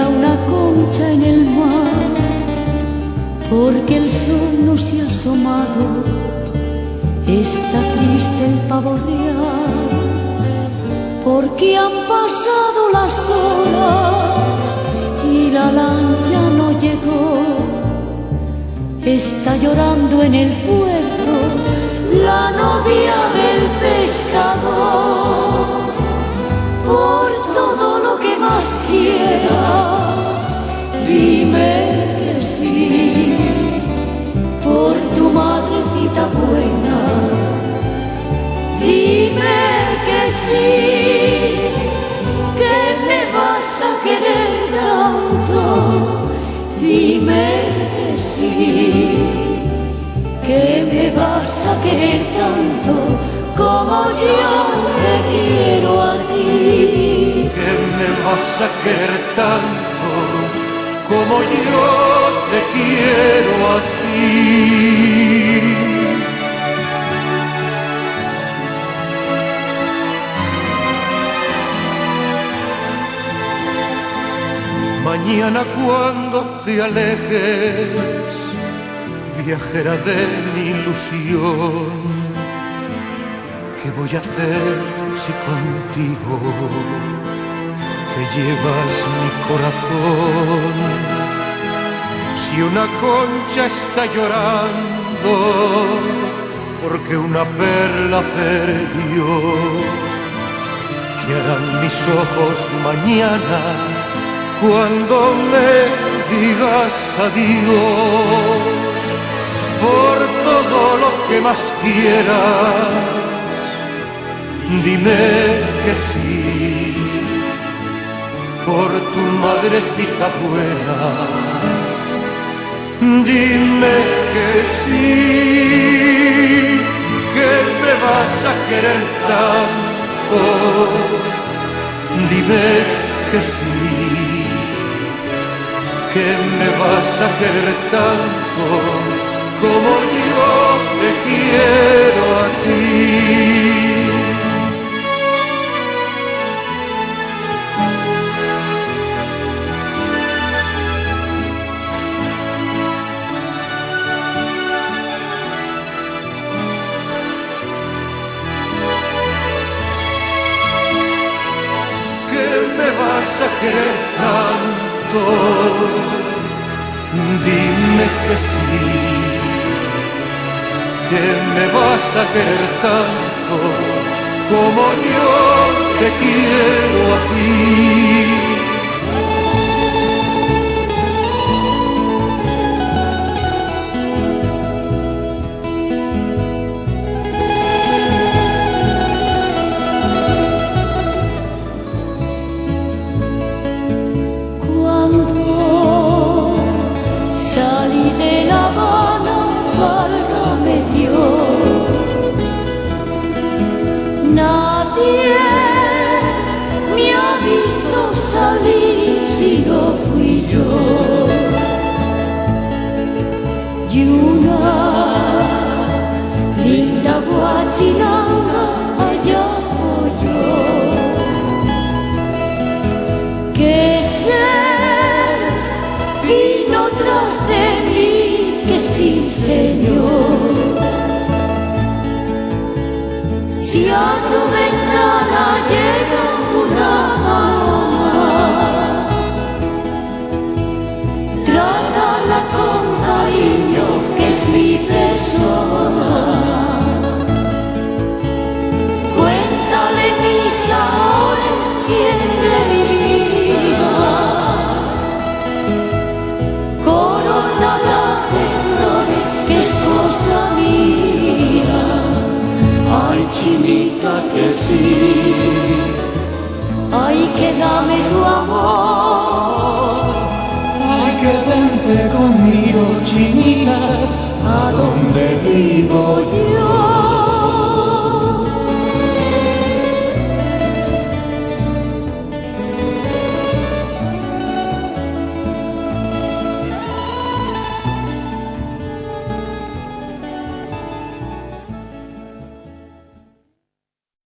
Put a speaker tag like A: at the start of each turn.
A: queda una concha en el mar, porque el sol no se ha asomado, está triste el pavo real, porque han pasado las horas y la lancha no llegó. Está llorando en el puerto la novia del pescador. Por todo lo que más quieras, dime que sí. Por tu madrecita buena, dime que sí. Que me vas a querer tanto, dime que sí. Que me vas a querer tanto como yo te quiero a ti.
B: Que me vas a querer tanto como yo te quiero a ti. Mañana cuando te alejes, viajera de mi ilusión, ¿qué voy a hacer si contigo te llevas mi corazón? Si una concha está llorando porque una perla perdió, ¿qué harán mis ojos mañana cuando me digas adiós? Por todo lo que más quieras, dime que sí. Por tu madrecita buena, dime que sí. Que me vas a querer tanto, dime que sí. Que me vas a querer tanto como yo te quiero a ti. Que me vas a querer tanto, dime que sí. Que me vas a querer tanto como yo te quiero a ti.
A: Cuando salí de La Habana, válgame Dios, nadie me ha visto salir si no fui yo. Y una linda guachinanga allá voy yo, que se vino tras de mí, que sí señor. Si a tu ventana llega una paloma, trátala con cariño, que es mi persona. Cuéntale mis amores, quién de mi vida, coronada de flores, que es cosa mía. Ay, chinita, que sí. Ay, que dame tu amor.
C: Ay, que vente conmigo, chinita,
A: a donde vivo yo.